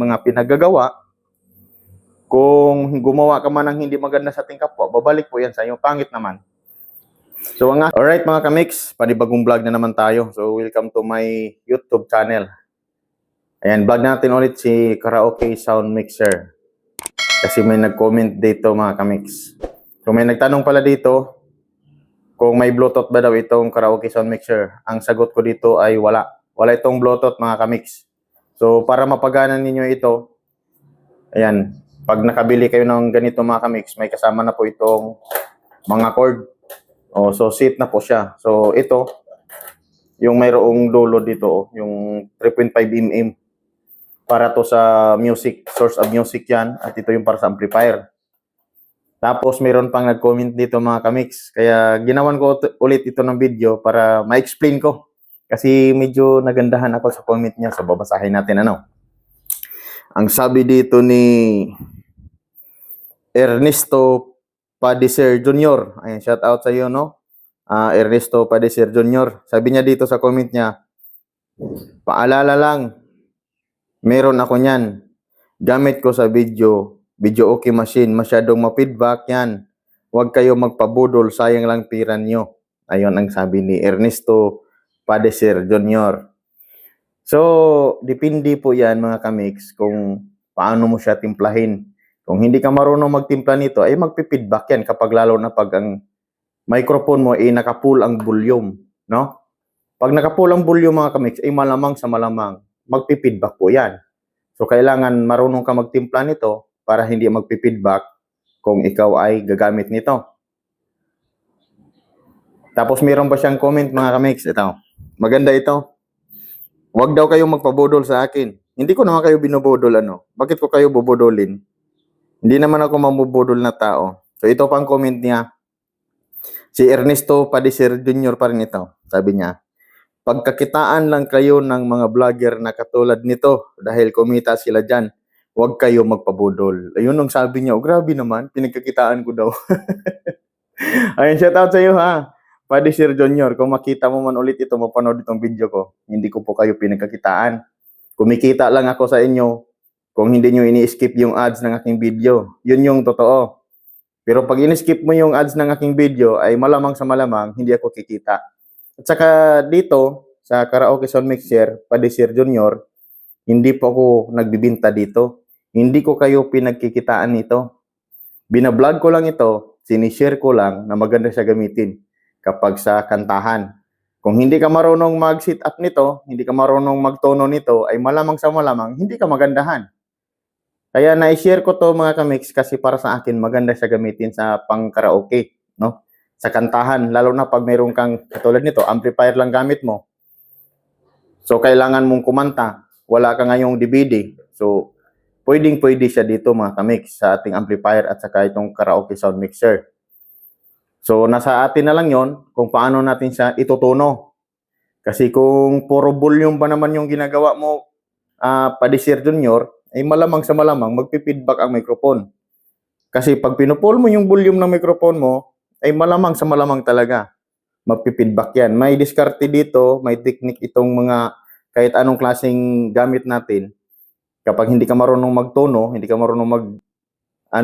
mga pinagagawa. Kung gumawa ka man ng hindi maganda sa ating kapwa, babalik po yan sa iyo. Pangit naman. So, alright mga kamix, panibagong vlog na naman tayo. So, welcome to my YouTube channel. Ayan, vlog natin ulit si Karaoke Sound Mixer. Kasi may nag-comment dito mga kamix. So, may nagtanong pala dito kung may Bluetooth ba daw itong Karaoke Sound Mixer. Ang sagot ko dito ay wala. Wala itong Bluetooth mga kamix. So, para mapagana ninyo ito, ayan, pag nakabili kayo ng ganito mga kamix, may kasama na po itong mga cord. O, so, seat na po siya. So, ito, yung mayroong dulo dito, yung 3.5 mm. Para to sa music, source of music yan. At ito yung para sa amplifier. Tapos, mayroon pang nag-comment dito mga kamix. Kaya, ginawan ko ulit ito ng video para ma-explain ko. Kasi medyo nagandahan ako sa comment niya. So, babasahin natin ano. Ang sabi dito ni Ernesto Padecer Jr. Ayan, shout out sa iyo, no? Ernesto Padecer Jr. Sabi niya dito sa comment niya, paalala lang, meron ako niyan. Gamit ko sa video okay machine. Masyadong ma-feedback yan. Huwag kayo magpabudol, sayang lang pira nyo. Ayun ang sabi ni Ernesto Padecer Jr. So, depende po yan mga kamix kung paano mo siya timplahin. Kung hindi ka marunong magtimpla nito, ay magpipeedback yan kapag lalo na pag ang microphone mo ay nakapull ang volume, no? Pag nakapull ang volume mga kamix, ay malamang sa malamang, magpipeedback po yan. So, kailangan marunong ka magtimpla nito para hindi magpipeedback kung ikaw ay gagamit nito. Tapos, mayroon pa siyang comment mga kamix. Ito, maganda ito. Huwag daw kayong magpabudol sa akin. Hindi ko naman kayo binubudol, ano? Bakit ko kayo bubudolin? Hindi naman ako mamubudol na tao. So, ito pang comment niya. Si Ernesto Padecer Jr. pa rin ito. Sabi niya, pagkakitaan lang kayo ng mga vlogger na katulad nito dahil kumita sila dyan, huwag kayo magpabudol. Ayun ang sabi niya. Oh, grabe naman. Pinagkakitaan ko daw. Ayun, shout out sa iyo ha. Padecer Jr. Kung makita mo man ulit ito, mapanood itong video ko, hindi ko po kayo pinagkakitaan. Kumikita lang ako sa inyo kung hindi nyo ini-skip yung ads ng aking video. Yun yung totoo. Pero pag ini-skip mo yung ads ng aking video, ay malamang sa malamang, hindi ako kikita. At saka dito, sa Karaoke Sound Mixer, Padecer Jr., hindi po ako nagbibinta dito. Hindi ko kayo pinagkikitaan nito. Binablog ko lang ito, sinishare ko lang na maganda siya gamitin kapag sa kantahan. Kung hindi ka marunong mag-sit up nito, hindi ka marunong magtono nito, ay malamang sa malamang, hindi ka magandahan. Kaya na-share ko to mga kamix kasi para sa akin maganda siya gamitin sa pang-karaoke, no? Sa kantahan, lalo na pag mayroon kang katulad nito, amplifier lang gamit mo. So kailangan mong kumanta, wala ka ngayong DVD. So pwedeng-pwede siya dito mga kamix sa ating amplifier at saka itong Karaoke Sound Mixer. So, nasa atin na lang yon kung paano natin siya itutuno. Kasi kung puro volume pa naman yung ginagawa mo, Padecer Jr., ay malamang sa malamang, magpipeedback ang microphone. Kasi pag pinupull mo yung volume ng microphone mo, ay malamang sa malamang talaga, magpipeedback yan. May diskarte dito, may technique itong mga, kahit anong klaseng gamit natin. Kapag hindi ka marunong magtono, hindi ka marunong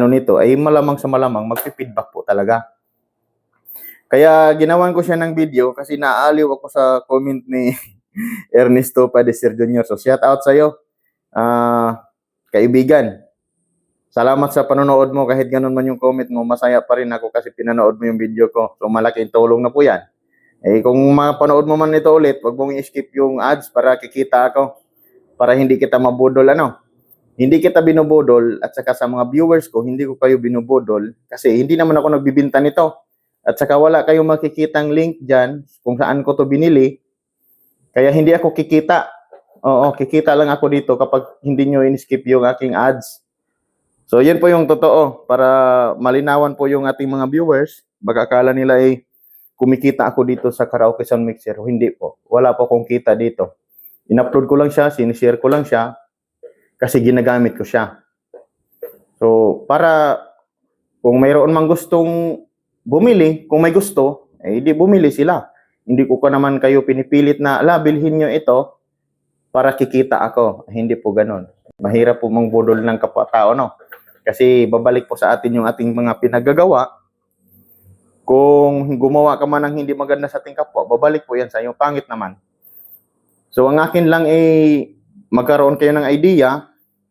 nito, ay malamang sa malamang, magpipeedback po talaga. Kaya ginawan ko siya ng video kasi naaliw ako sa comment ni Ernesto Padecer Jr. So shout out sa iyo, kaibigan. Salamat sa panonood mo. Kahit ganun man yung comment mo, masaya pa rin ako kasi pinanood mo yung video ko. So malaking tulong na po yan. Eh kung mapanood mo man ito ulit, wag mong i-skip yung ads para kikita ako. Para hindi kita mabudol ano. Hindi kita binubudol at saka sa mga viewers ko, hindi ko kayo binubudol kasi hindi naman ako nagbibinta nito. At saka wala kayong makikitang link dyan kung saan ko to binili. Kaya hindi ako kikita. Oo, kikita lang ako dito kapag hindi nyo in-skip yung aking ads. So, yun po yung totoo. Para malinawan po yung ating mga viewers. Baka akala nila kumikita ako dito sa Karaoke Sound Mixer. Hindi po. Wala po akong kita dito. In-upload ko lang siya, sinishare ko lang siya. Kasi ginagamit ko siya. So, para kung mayroon mang gustong bumili, kung may gusto, di bumili sila. Hindi ko naman kayo pinipilit na, bilhin nyo ito para kikita ako. Hindi po ganun. Mahirap po mangbudol ng kapwa-tao, no? Kasi babalik po sa atin yung ating mga pinagagawa. Kung gumawa ka man ng hindi maganda sa ating kapwa, babalik po yan sa iyo. Pangit naman. So, ang akin lang magkaroon kayo ng idea,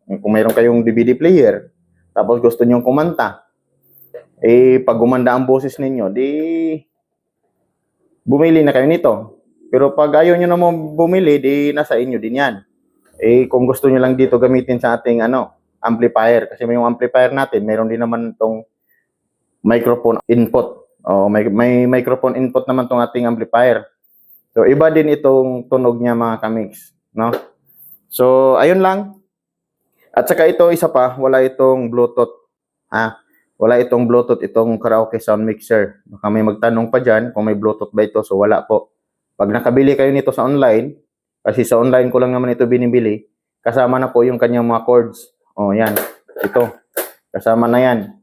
kung mayroon kayong DVD player, tapos gusto nyong kumanta, pag gumanda ang boses ninyo, di bumili na kayo nito. Pero pag ayaw nyo naman bumili, di nasa inyo din yan. Kung gusto nyo lang dito gamitin sa ating amplifier, kasi may yung amplifier natin, meron din naman itong microphone input. May microphone input naman itong ating amplifier. So, iba din itong tunog niya mga kamix. No? So, ayun lang. At saka ito, isa pa, wala itong Bluetooth. Wala itong Bluetooth, itong karaoke sound mixer. Baka may magtanong pa dyan kung may Bluetooth ba ito. So, wala po. Pag nakabili kayo nito sa online, kasi sa online ko lang naman ito binibili, kasama na po yung kanyang mga chords. Yan. Ito. Kasama na yan.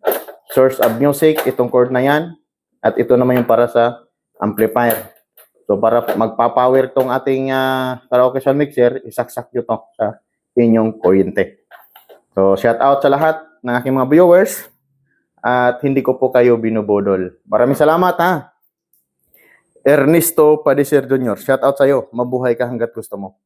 Source of music, itong chord na yan. At ito naman yung para sa amplifier. So, para magpapower tong ating karaoke sound mixer, isaksak nyo to sa inyong kuryente. So, shout out sa lahat ng aking mga viewers. At hindi ko po kayo binubudol. Maraming salamat Ernesto Padecer Jr. Shout out sa iyo. Mabuhay ka hanggat gusto mo.